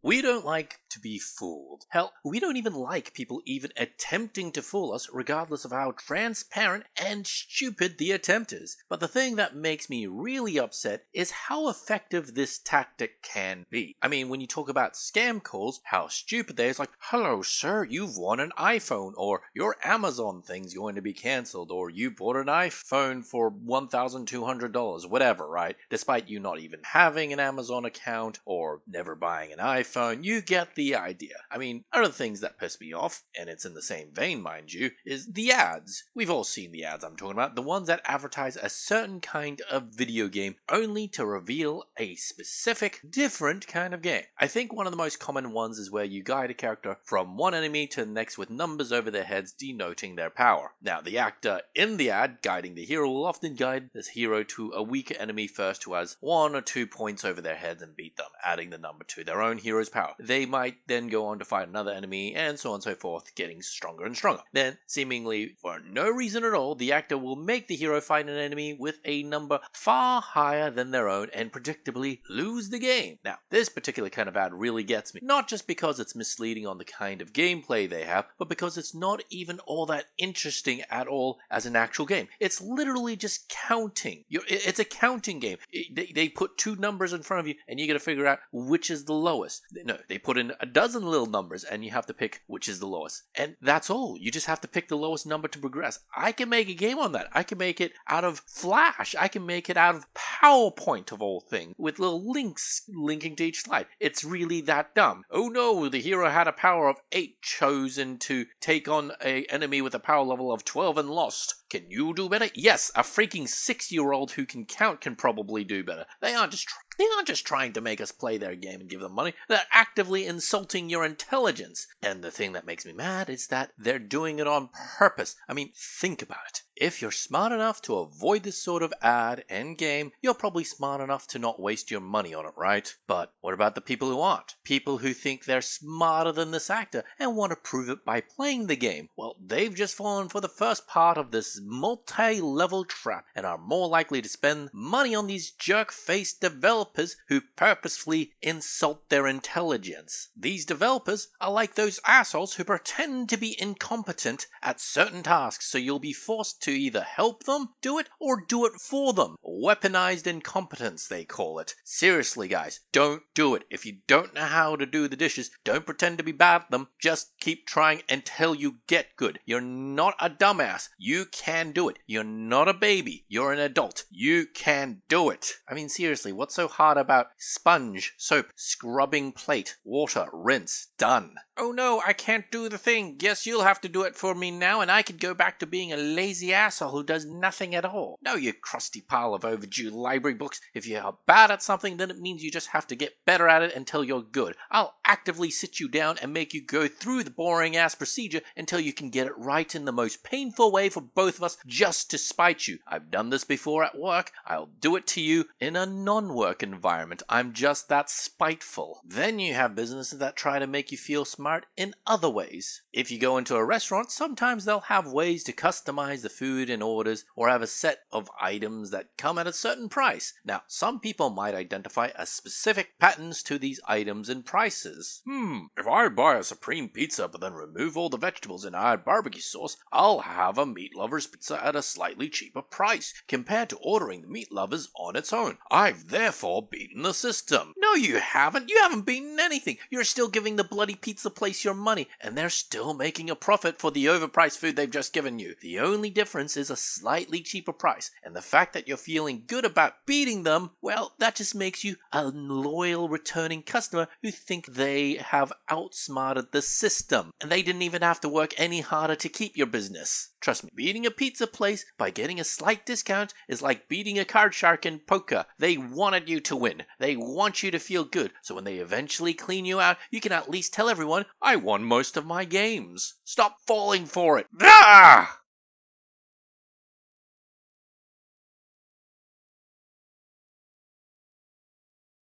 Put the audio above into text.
We don't like to be fooled. Hell, we don't even like people even attempting to fool us, regardless of how transparent and stupid the attempt is. But the thing that makes me really upset is how effective this tactic can be. I mean, when you talk about scam calls, how stupid they are. It's like, hello, sir, you've won an iPhone, or your Amazon thing's going to be cancelled, or you bought an iPhone for $1,200, whatever, right? Despite you not even having an Amazon account or never buying an iPhone, you get the idea. I mean, other things that piss me off, and it's in the same vein, mind you, is the ads. We've all seen the ads I'm talking about, the ones that advertise a certain kind of video game only to reveal a specific, different kind of game. I think one of the most common ones is where you guide a character from one enemy to the next with numbers over their heads denoting their power. Now, the actor in the ad guiding the hero will often guide this hero to a weaker enemy first who has 1 or 2 points over their heads and beat them, adding the number to their own hero's power. They might then go on to fight another enemy and so on and so forth, getting stronger and stronger. Then, seemingly for no reason at all, the actor will make the hero fight an enemy with a number far higher than their own and predictably lose the game. Now, this particular kind of ad really gets me, not just because it's misleading on the kind of gameplay they have, but because it's not even all that interesting at all as an actual game. It's literally just counting. It's a counting game. They put 2 numbers in front of you and you got to figure out which is the lowest. No, they put in a dozen little numbers and you have to pick which is the lowest. And that's all. You just have to pick the lowest number to progress. I can make a game on that. I can make it out of Flash. I can make it out of PowerPoint of all things with little links linking to each slide. It's really that dumb. Oh no, the hero had a power of 8 chosen to take on an enemy with a power level of 12 and lost. Can you do better? Yes, a freaking 6-year-old who can count can probably do better. They aren't just trying to make us play their game and give them money. They're actively insulting your intelligence. And the thing that makes me mad is that they're doing it on purpose. I mean, think about it. If you're smart enough to avoid this sort of ad and game, you're probably smart enough to not waste your money on it, right? But what about the people who aren't? People who think they're smarter than this actor and want to prove it by playing the game. Well, they've just fallen for the first part of this multi-level trap and are more likely to spend money on these jerk-faced developers who purposefully insult their intelligence. These developers are like those assholes who pretend to be incompetent at certain tasks, so you'll be forced to either help them do it or do it for them. Weaponized incompetence, they call it. Seriously, guys, don't do it. If you don't know how to do the dishes, don't pretend to be bad at them. Just keep trying until you get good. You're not a dumbass. You can do it. You're not a baby. You're an adult. You can do it. I mean, seriously, what's so hard about sponge, soap, scrubbing plate, water, rinse, done? Oh no, I can't do the thing. Guess you'll have to do it for me now, and I could go back to being a lazy asshole who does nothing at all. No, you crusty pile of overdue library books. If you are bad at something, then it means you just have to get better at it until you're good. I'll actively sit you down and make you go through the boring ass procedure until you can get it right in the most painful way for both of us, just to spite you. I've done this before at work. I'll do it to you in a non-work environment. I'm just that spiteful. Then you have businesses that try to make you feel smart in other ways. If you go into a restaurant, sometimes they'll have ways to customize the food and orders, or have a set of items that come at a certain price. Now, some people might identify a specific patterns to these items and prices. If I buy a supreme pizza but then remove all the vegetables and add barbecue sauce, I'll have a meat lover's pizza at a slightly cheaper price compared to ordering the meat lovers on its own. I've therefore beaten the system. No, you haven't. You haven't beaten anything. You're still giving the bloody pizza place your money, and they're still making a profit for the overpriced food they've just given you. The only difference is a slightly cheaper price, and the fact that you're feeling good about beating them, well, that just makes you a loyal returning customer who think they have outsmarted the system, and they didn't even have to work any harder to keep your business. Trust me, beating a pizza place by getting a slight discount is like beating a card shark in poker. They wanted you to win. They want you to feel good, so when they eventually clean you out, you can at least tell everyone, I won most of my games. Stop falling for it. Ah!